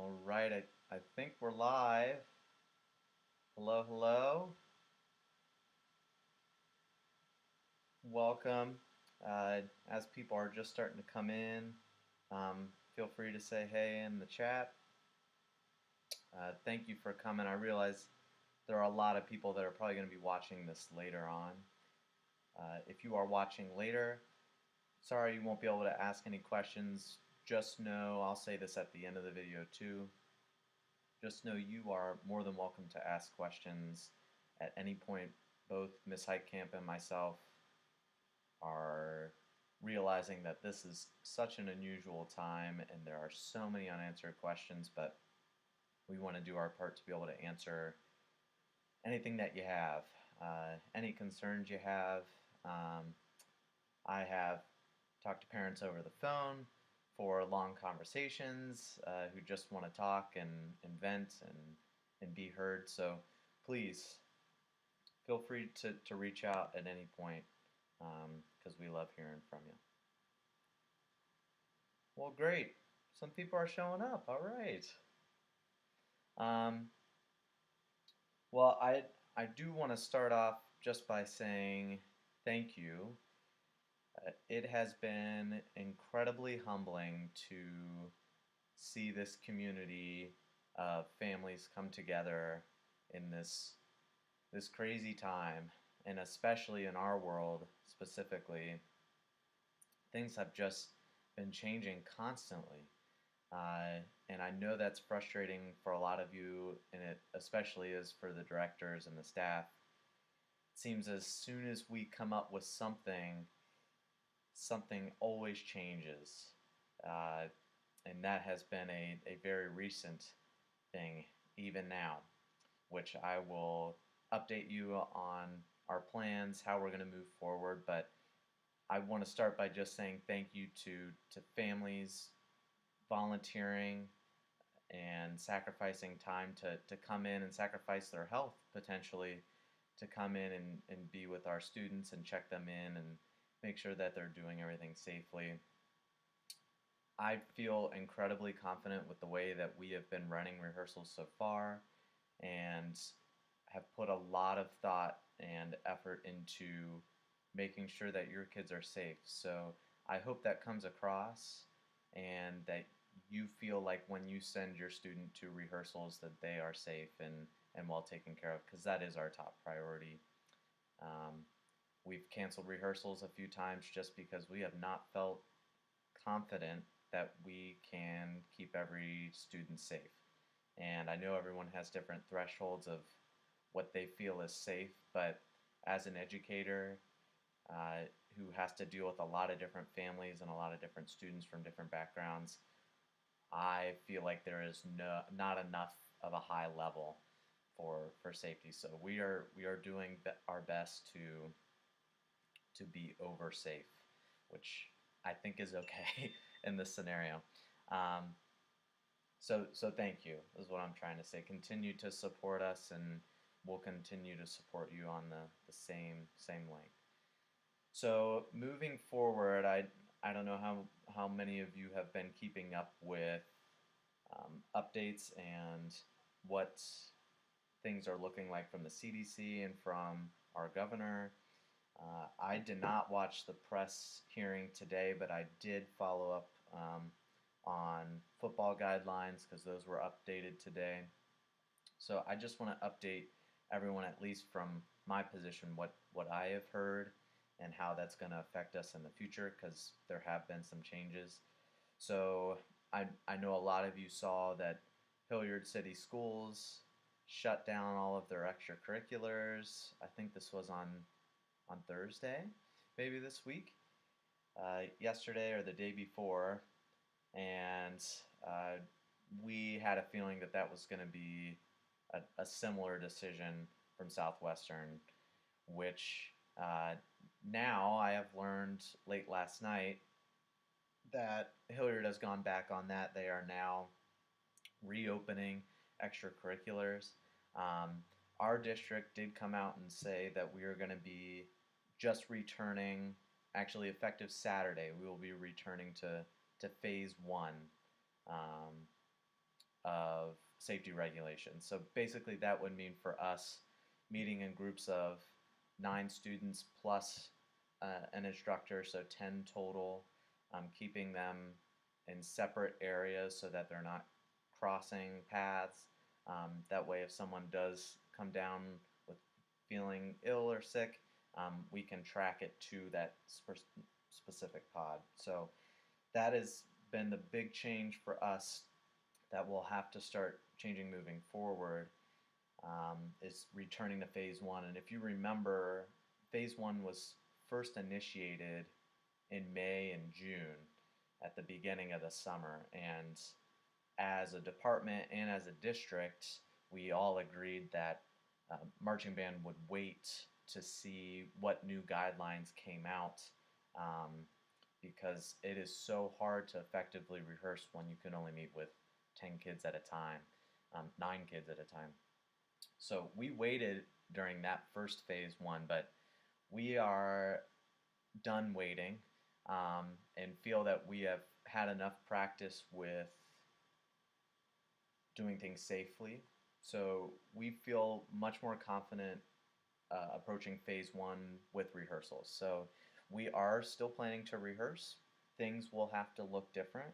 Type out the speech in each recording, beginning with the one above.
All right, I think we're live. Hello, hello. Welcome. As people are just starting to come in, feel free to say hey in the chat. Thank you for coming. I realize there are a lot of people that are probably going to be watching this later on. If you are watching later, sorry you won't be able to ask any questions. Just know, I'll say this at the end of the video too, just know you are more than welcome to ask questions at any point. Both Ms. Heitkamp and myself are realizing that this is such an unusual time and there are so many unanswered questions, but we want to do our part to be able to answer anything that you have, any concerns you have. I have talked to parents over the phone for long conversations who just want to talk and vent and be heard. So please feel free to reach out at any point because we love hearing from you. Well, great. Some people are showing up. All right. Um, well, I do want to start off just by saying thank you. It has been incredibly humbling to see this community of families come together in this crazy time, and especially in our world specifically, things have just been changing constantly. And I know that's frustrating for a lot of you, and it especially is for the directors and the staff. It seems as soon as we come up with something, something always changes. Uh, and that has been a very recent thing, even now, which I will update you on our plans, how we're going to move forward. But I want to start by just saying thank you to families volunteering and sacrificing time to come in and sacrifice their health potentially to come in and be with our students and check them in and make sure that they're doing everything safely. I feel incredibly confident with the way that we have been running rehearsals so far and have put a lot of thought and effort into making sure that your kids are safe. So I hope that comes across and that you feel like when you send your student to rehearsals that they are safe and well taken care of, because that is our top priority. We've canceled rehearsals a few times just because we have not felt confident that we can keep every student safe. And I know everyone has different thresholds of what they feel is safe, but as an educator uh, who has to deal with a lot of different families and a lot of different students from different backgrounds, I feel like there is not enough of a high level for safety. So we are doing our best to be over safe, which I think is okay in this scenario. Um, so thank you is what I'm trying to say. Continue to support us, and we'll continue to support you on the same link. So moving forward, I don't know how many of you have been keeping up with updates and what things are looking like from the CDC and from our governor. I did not watch the press hearing today, but I did follow up on football guidelines because those were updated today. So I just want to update everyone, at least from my position, what I have heard and how that's going to affect us in the future because there have been some changes. So I know a lot of you saw that Hilliard City Schools shut down all of their extracurriculars. I think this was on Thursday, maybe this week, yesterday or the day before, and we had a feeling that that was going to be a similar decision from Southwestern, which now I have learned late last night that Hilliard has gone back on that. They are now reopening extracurriculars. Um, our district did come out and say that we are going to be just returning, actually effective Saturday, we will be returning to phase one um, of safety regulations. So basically, that would mean for us meeting in groups of 9 students plus an instructor, so 10 total, keeping them in separate areas so that they're not crossing paths. That way, if someone does come down with feeling ill or sick, we can track it to that specific pod. So that has been the big change for us that we'll have to start changing moving forward, is returning to phase one. And if you remember, phase one was first initiated in May and June at the beginning of the summer. And as a department and as a district, we all agreed that marching band would wait to see what new guidelines came out, um, because it is so hard to effectively rehearse when you can only meet with 10 kids at a time, 9 kids at a time. So we waited during that first phase one, but we are done waiting, and feel that we have had enough practice with doing things safely. So we feel much more confident approaching phase one with rehearsals. So we are still planning to rehearse. Things will have to look different.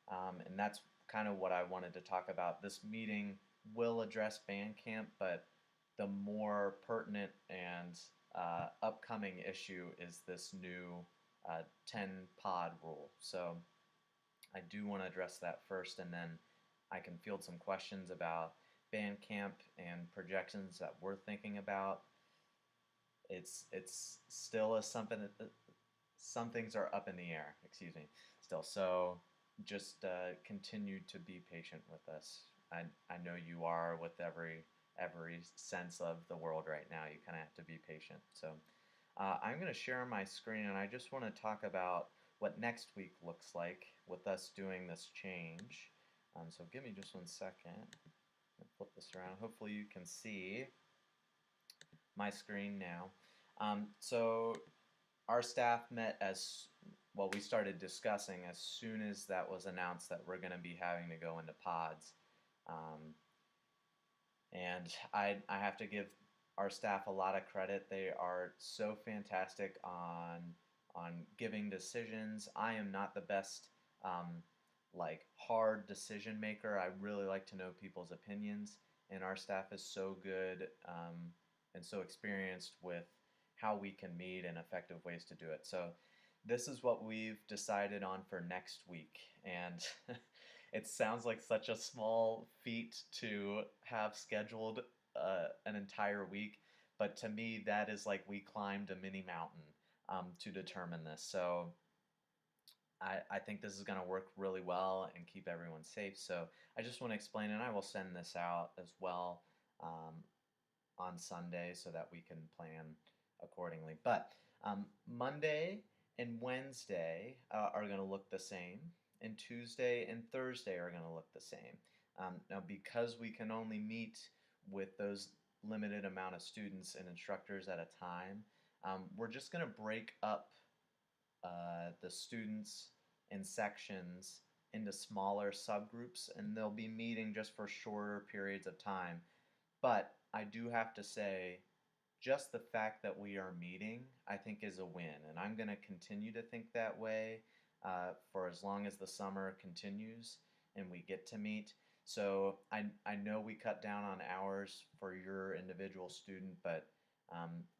And that's kind of what I wanted to talk about. This meeting will address band camp, but the more pertinent and upcoming issue is this new 10 pod rule. So I do want to address that first, and then I can field some questions about band camp and projections that we're thinking about. It's still something that some things are up in the air. Excuse me, still. So just continue to be patient with us. I know you are with every sense of the world right now. You kind of have to be patient. So I'm going to share my screen, and I just want to talk about what next week looks like with us doing this change. So give me just 1 second. I'll flip this around. Hopefully you can see my screen now. So our staff met as well. We started discussing as soon as that was announced that we're going to be having to go into pods. And I have to give our staff a lot of credit. They are so fantastic on giving decisions. I am not the best like hard decision maker. I really like to know people's opinions, and our staff is so good and so experienced with how we can meet and effective ways to do it. So this is what we've decided on for next week, and it sounds like such a small feat to have scheduled an entire week, but to me that is like we climbed a mini mountain to determine this. So I think this is going to work really well and keep everyone safe. So I just want to explain, and I will send this out as well on Sunday so that we can plan accordingly. But Monday and Wednesday are going to look the same, and Tuesday and Thursday are going to look the same. Now, because we can only meet with those limited amount of students and instructors at a time, we're just going to break up the students in sections into smaller subgroups, and they'll be meeting just for shorter periods of time. But I do have to say, just the fact that we are meeting, I think, is a win. And I'm going to continue to think that way for as long as the summer continues and we get to meet. So I know we cut down on hours for your individual student, but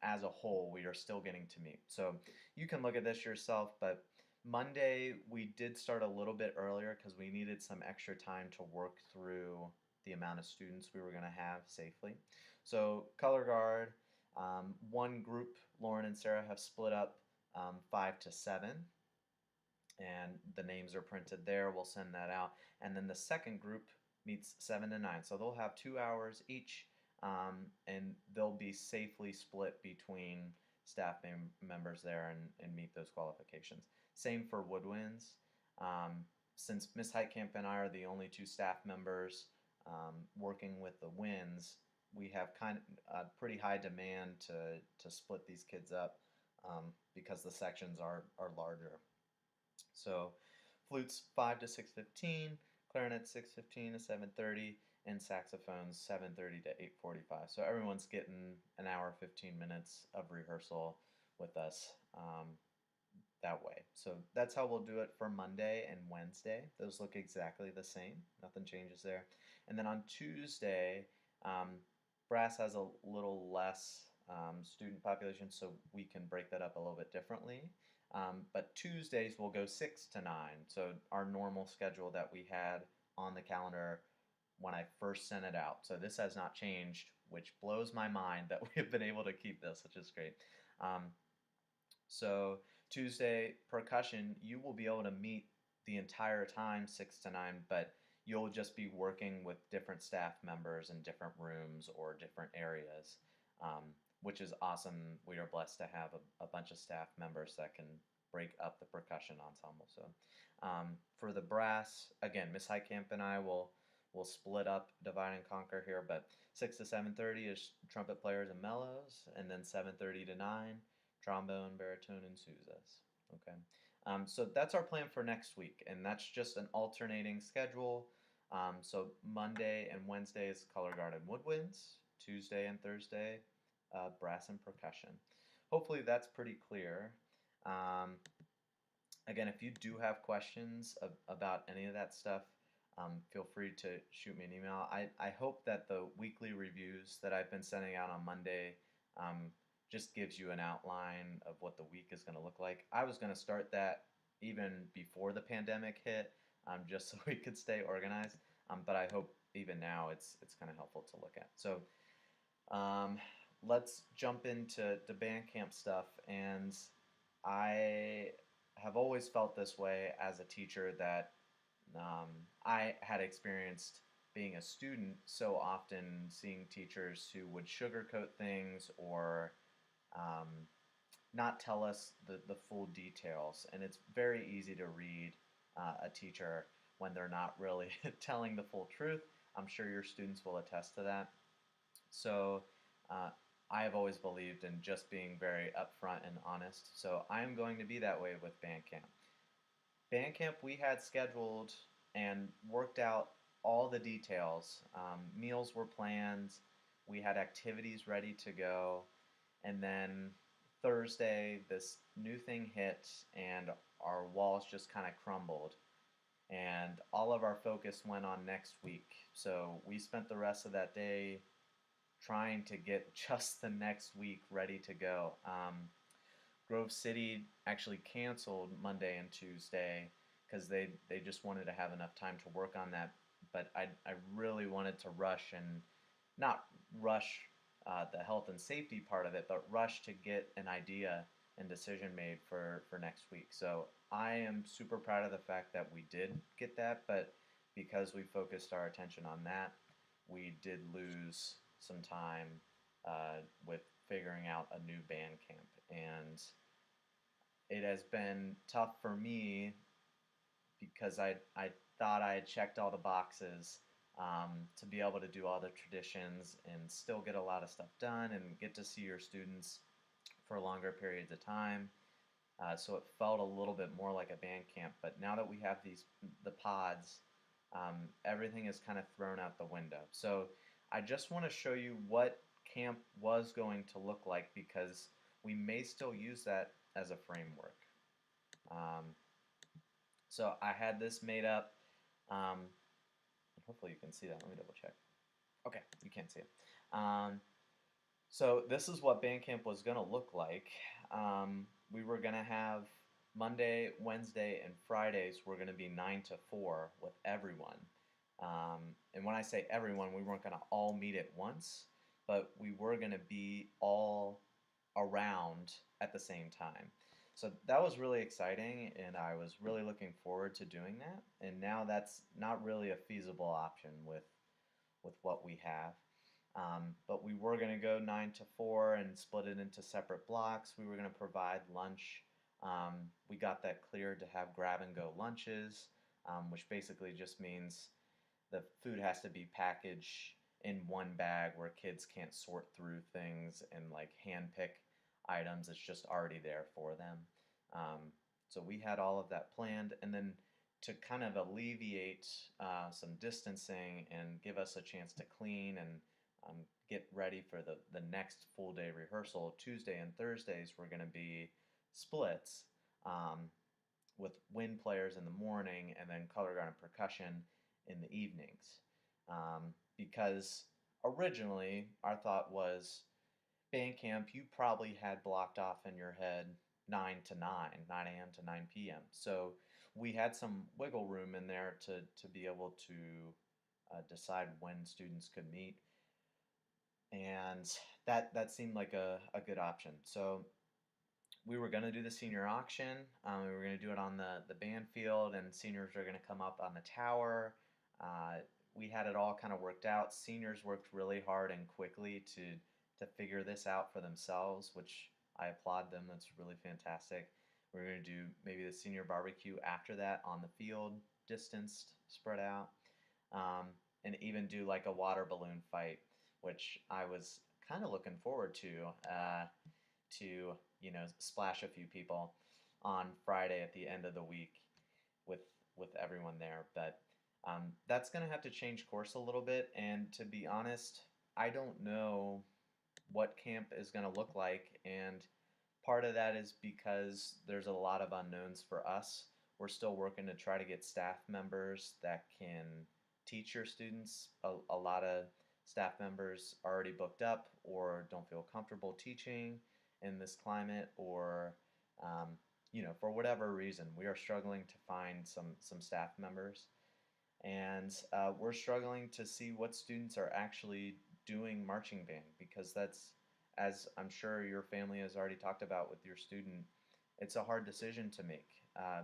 as a whole, we are still getting to meet. So you can look at this yourself, but Monday we did start a little bit earlier because we needed some extra time to work through the amount of students we were going to have safely. So color guard, one group, Lauren and Sarah, have split up 5 to 7, and the names are printed there. We'll send that out. And then the second group meets 7 to 9. So they'll have 2 hours each, and they'll be safely split between staff members there and meet those qualifications. Same for woodwinds. Since Miss Heitkamp and I are the only 2 staff members working with the winds, we have kind of a pretty high demand to split these kids up because the sections are larger. So flutes 5 to 6:15, clarinet 6:15 to 7:30, and saxophones 7:30 to 8:45. So everyone's getting an hour 15 minutes of rehearsal with us that way. So that's how we'll do it for Monday and Wednesday. Those look exactly the same. Nothing changes there. And then on Tuesday, um, brass has a little less student population, so we can break that up a little bit differently. But Tuesdays will go 6 to 9. So our normal schedule that we had on the calendar when I first sent it out. So this has not changed, which blows my mind that we have been able to keep this, which is great. Um, so Tuesday percussion, you will be able to meet the entire time 6 to 9, but you'll just be working with different staff members in different rooms or different areas, which is awesome. We are blessed to have a bunch of staff members that can break up the percussion ensemble. So for the brass, again, Miss Heitkamp and I will split up, divide and conquer here, but 6 to 7:30 is trumpet players and mellows, and then 7:30 to 9 trombone, baritone, and Souzas. Okay, so that's our plan for next week, and that's just an alternating schedule. So Monday and Wednesday is color guard and woodwinds. Tuesday and Thursday, brass and percussion. Hopefully that's pretty clear. Um, Again, if you do have questions about any of that stuff, feel free to shoot me an email. I hope that the weekly reviews that I've been sending out on Monday just gives you an outline of what the week is going to look like. I was going to start that even before the pandemic hit, just so we could stay organized. But I hope even now it's kind of helpful to look at. So um, let's jump into the Bandcamp stuff. And I have always felt this way as a teacher that I had experienced being a student so often seeing teachers who would sugarcoat things or um, not tell us the full details. And it's very easy to read a teacher when they're not really telling the full truth. I'm sure your students will attest to that. So uh, I have always believed in just being very upfront and honest. So I am going to be that way with Bandcamp. Bandcamp, we had scheduled and worked out all the details. Meals were planned, we had activities ready to go, and then Thursday, this new thing hit, and our walls just kind of crumbled. And all of our focus went on next week. So we spent the rest of that day trying to get just the next week ready to go. Grove City actually canceled Monday and Tuesday because they just wanted to have enough time to work on that. But I really wanted to rush and not rush the health and safety part of it, but rush to get an idea and decision made for next week. So I am super proud of the fact that we did get that, but because we focused our attention on that, we did lose some time with figuring out a new band camp. And it has been tough for me because I thought I had checked all the boxes to be able to do all the traditions and still get a lot of stuff done and get to see your students for longer periods of time. So it felt a little bit more like a band camp. But now that we have the pods, everything is kind of thrown out the window. So I just want to show you what camp was going to look like because we may still use that as a framework. So I had this made up. Hopefully you can see that. Let me double check. Okay, you can't see it. So this is what Bandcamp was going to look like. We were going to have Monday, Wednesday, and Fridays were going to be 9 to 4 with everyone. And when I say everyone, we weren't going to all meet at once, but we were going to be all around at the same time. So that was really exciting, and I was really looking forward to doing that. And now that's not really a feasible option with what we have. But we were going to go 9 to 4 and split it into separate blocks. We were going to provide lunch. We got that cleared to have grab and go lunches, which basically just means the food has to be packaged in one bag where kids can't sort through things and like hand pick items. It's just already there for them. So we had all of that planned, and then to kind of alleviate some distancing and give us a chance to clean and get ready for the next full day rehearsal. Tuesday and Thursdays we're going to be splits, um, with wind players in the morning and then color guard and percussion in the evenings. Because originally our thought was band camp, you probably had blocked off in your head 9 to 9, 9 a.m. to 9 p.m. So we had some wiggle room in there to be able to decide when students could meet. And that seemed like a good option. So we were going to do the senior auction. We were going to do it on the band field, and seniors are going to come up on the tower. Uh, we had it all kind of worked out. Seniors worked really hard and quickly to figure this out for themselves, which I applaud them. That's really fantastic. We're going to do maybe the senior barbecue after that on the field, distanced, spread out, um, and even do like a water balloon fight, which I was kind of looking forward to splash a few people on Friday at the end of the week with with everyone there. But that's going to have to change course a little bit. And to be honest, I don't know what camp is going to look like. And part of that is because there's a lot of unknowns for us. We're still working to try to get staff members that can teach your students. A lot of staff members are already booked up or don't feel comfortable teaching in this climate, or for whatever reason, we are struggling to find some staff members, and we're struggling to see what students are actually doing marching band, because that's, as I'm sure your family has already talked about with your student, it's a hard decision to make,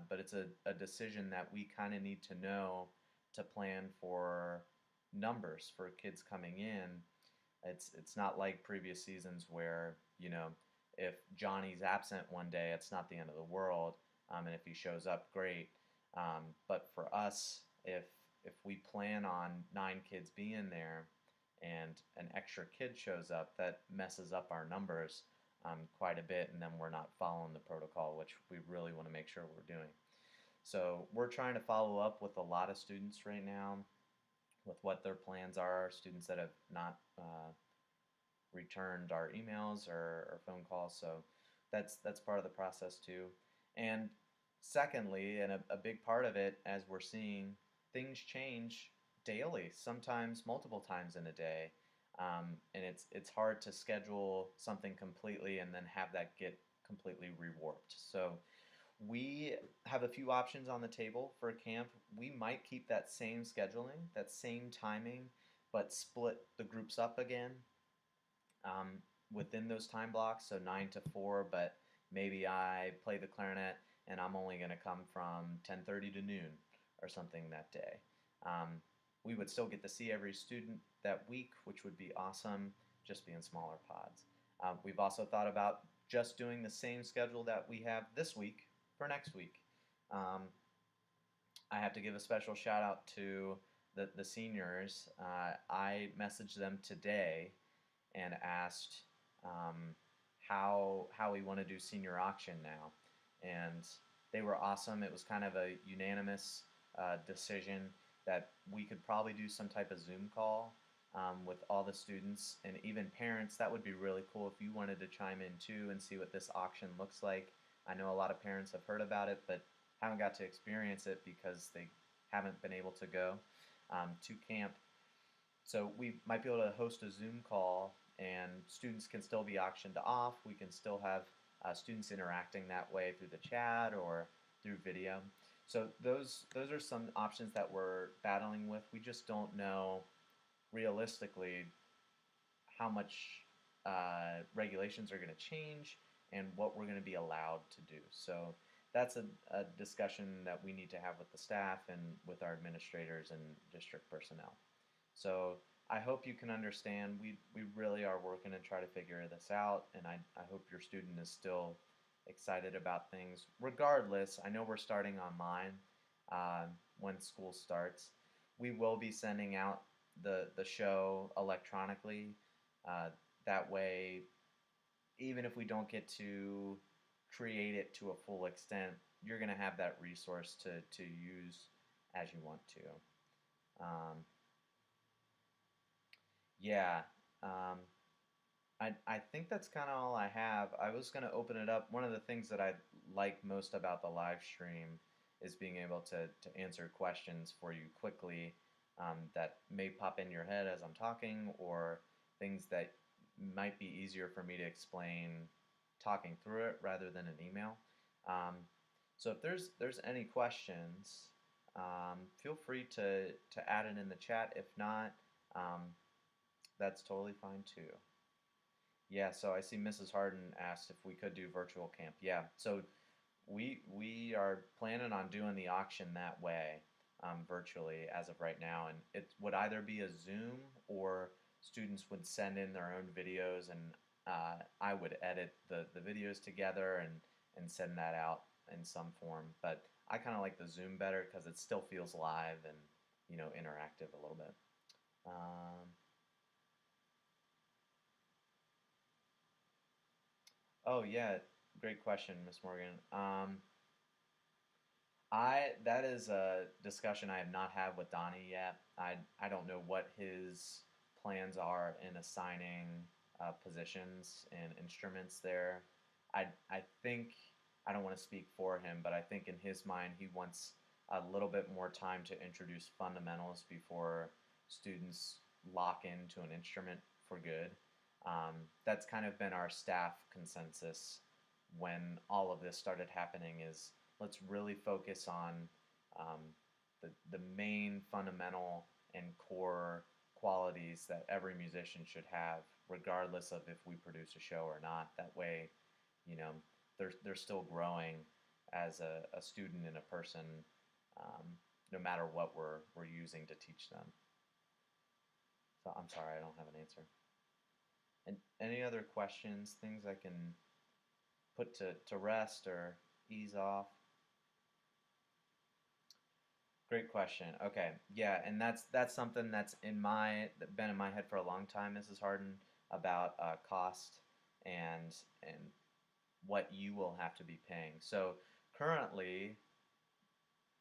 but it's a decision that we kind of need to know to plan for numbers for kids coming in. It's not like previous seasons where, if Johnny's absent one day, it's not the end of the world, and if he shows up, great. But for us, if we plan on 9 kids being there, and an extra kid shows up, that messes up our numbers quite a bit, and then we're not following the protocol, which we really want to make sure we're doing. So we're trying to follow up with a lot of students right now with what their plans are, students that have not returned our emails or phone calls. So that's part of the process too. And secondly, and a big part of it, as we're seeing, things change daily, sometimes multiple times in a day. And it's hard to schedule something completely and then have that get completely rewarped. So we have a few options on the table for camp. We might keep that same scheduling, that same timing, but split the groups up again um, within those time blocks, so 9 to 4, but maybe I play the clarinet and I'm only going to come from 10:30 to noon or something that day. Um, we would still get to see every student that week, which would be awesome, just be in smaller pods. We've also thought about just doing the same schedule that we have this week for next week. Um, I have to give a special shout out to the seniors. I messaged them today and asked how we want to do senior auction now, and they were awesome. It was kind of a unanimous decision that we could probably do some type of Zoom call with all the students and even parents. That would be really cool if you wanted to chime in too and see what this auction looks like. I know a lot of parents have heard about it, but haven't got to experience it because they haven't been able to go to camp. So we might be able to host a Zoom call, and students can still be auctioned off. We can still have students interacting that way through the chat or through video. So those are some options that we're battling with. We just don't know realistically how much regulations are going to change and what we're going to be allowed to do. So that's a discussion that we need to have with the staff and with our administrators and district personnel. So I hope you can understand. We really are working to try to figure this out, and I hope your student is still excited about things. Regardless, I know we're starting online when school starts. We will be sending out the show electronically. Uh, that way, even if we don't get to create it to a full extent, you're going to have that resource to use as you want to. Um, yeah, um, I think that's kind of all I have. I was going to open it up. One of the things that I like most about the live stream is being able to answer questions for you quickly that may pop in your head as I'm talking, or things that might be easier for me to explain talking through it rather than an email. Um, so if there's any questions, feel free to add it in the chat. If not, um, that's totally fine too. Yeah, so I see Mrs. Harden asked if we could do virtual camp. Yeah, so we are planning on doing the auction that way, virtually as of right now, and it would either be a Zoom or students would send in their own videos, and I would edit the videos together and send that out in some form. But I kind of like the Zoom better because it still feels live and interactive a little bit. Um, oh yeah, great question, Miss Morgan. That is a discussion I have not had with Donnie yet. I don't know what his plans are in assigning positions and instruments there. I think I don't want to speak for him, but I think in his mind he wants a little bit more time to introduce fundamentals before students lock into an instrument for good. That's kind of been our staff consensus when all of this started happening is let's really focus on um, the main fundamental and core qualities that every musician should have, regardless of if we produce a show or not. That way, you know, they're still growing as a student and a person, um, no matter what we're using to teach them. So I'm sorry, I don't have an answer. And any other questions, things I can put to rest or ease off? Great question. Okay, yeah, and that's something that's been in my head for a long time, Mrs. Harden, about cost and what you will have to be paying. So currently,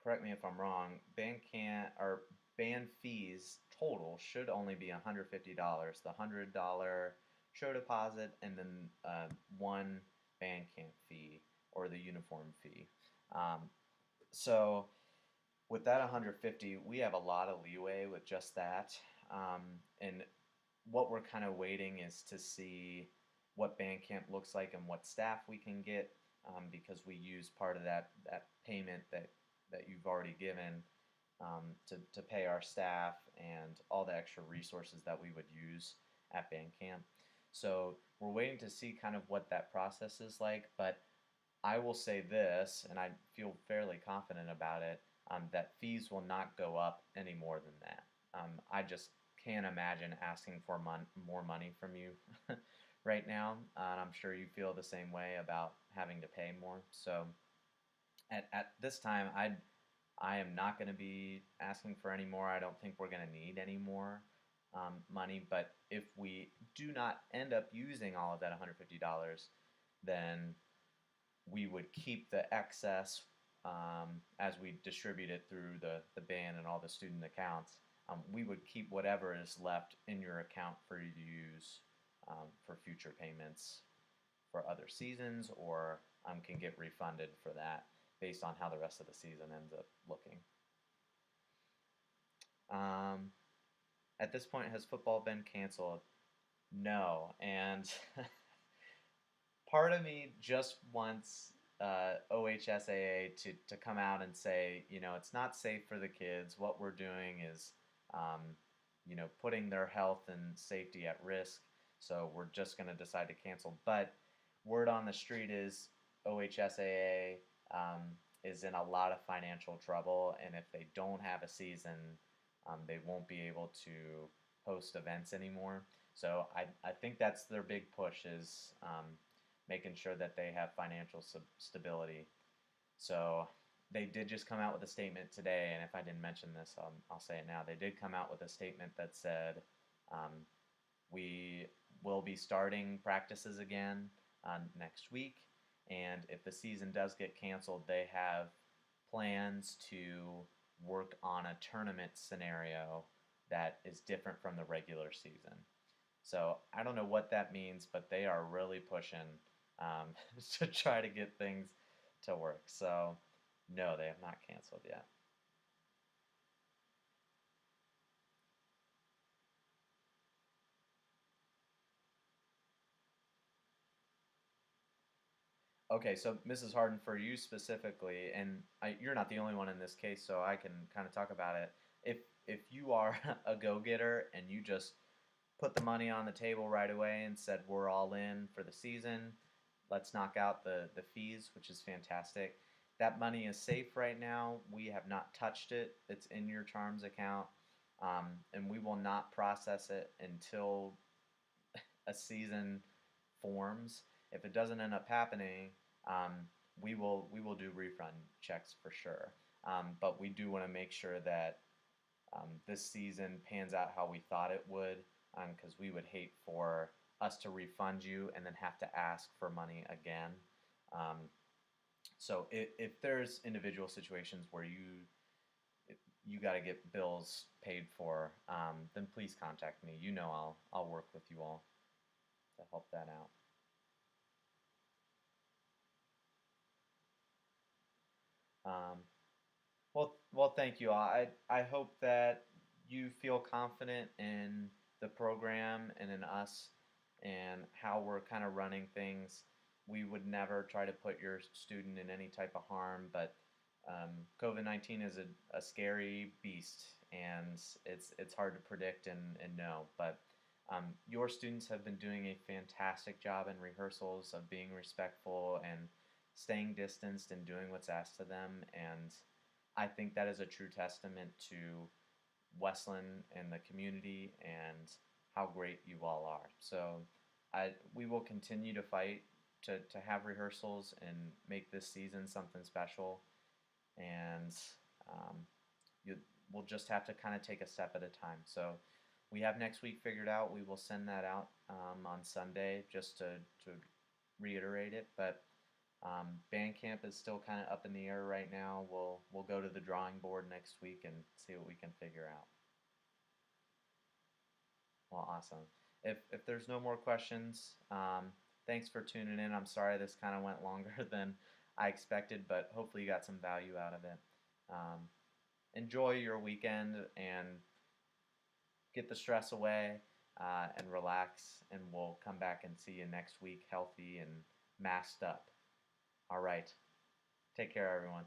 correct me if I'm wrong, band fees total should only be $150. The $100 show deposit and then one band camp fee or the uniform fee. Um, so with that 150, we have a lot of leeway with just that. And what we're kind of waiting is to see what Bandcamp looks like and what staff we can get, because we use part of that payment that you've already given to pay our staff and all the extra resources that we would use at Bandcamp. So we're waiting to see kind of what that process is like, but I will say this, and I feel fairly confident about it, that fees will not go up any more than that. I just can't imagine asking for more money from you right now, and I'm sure you feel the same way about having to pay more. So at this time, I am not going to be asking for any more. I don't think we're going to need any more money. But if we do not end up using all of that $150, then we would keep the excess as we distribute it through the band and all the student accounts. We would keep whatever is left in your account for you to use for future payments for other seasons, or can get refunded for that based on how the rest of the season ends up looking. Um, at this point, has football been canceled? No, and part of me just wants OHSAA to come out and say, it's not safe for the kids. What we're doing is, putting their health and safety at risk. So we're just going to decide to cancel. But word on the street is OHSAA is in a lot of financial trouble, and if they don't have a season, they won't be able to host events anymore. So I think that's their big push is making sure that they have financial stability. So they did just come out with a statement today, and if I didn't mention this, I'll say it now. They did come out with a statement that said we will be starting practices again next week, And if the season does get canceled, they have plans to work on a tournament scenario that is different from the regular season. So I don't know what that means, but they are really pushing um, to try to get things to work. So no, they have not canceled yet. Okay, so Mrs. Harden, for you specifically, and you're not the only one in this case, so I can kind of talk about it. If you are a go-getter and you just put the money on the table right away and said we're all in for the season, let's knock out the fees, which is fantastic. That money is safe right now. We have not touched it. It's in your Charms account, and we will not process it until a season forms. If it doesn't end up happening, um, we will do refund checks for sure. But we do want to make sure that this season pans out how we thought it would, because we would hate for us to refund you and then have to ask for money again. Um, so if there's individual situations where you got to get bills paid for, then please contact me. You know I'll work with you all to help that out. Um, well, thank you. I hope that you feel confident in the program and in us and how we're kind of running things. We would never try to put your student in any type of harm, but COVID-19 is a scary beast, and it's hard to predict and know. But your students have been doing a fantastic job in rehearsals of being respectful and staying distanced and doing what's asked of them. And I think that is a true testament to Westland and the community and how great you all are. So we will continue to fight to have rehearsals and make this season something special. And um, you, we'll just have to kind of take a step at a time. So we have next week figured out. We will send that out on Sunday just to reiterate it. But band camp is still kind of up in the air right now. We'll go to the drawing board next week and see what we can figure out. Well, awesome. If there's no more questions, thanks for tuning in. I'm sorry this kind of went longer than I expected, but hopefully you got some value out of it. Um, Enjoy your weekend and get the stress away and relax. And we'll come back and see you next week, healthy and masked up. All right. Take care, everyone.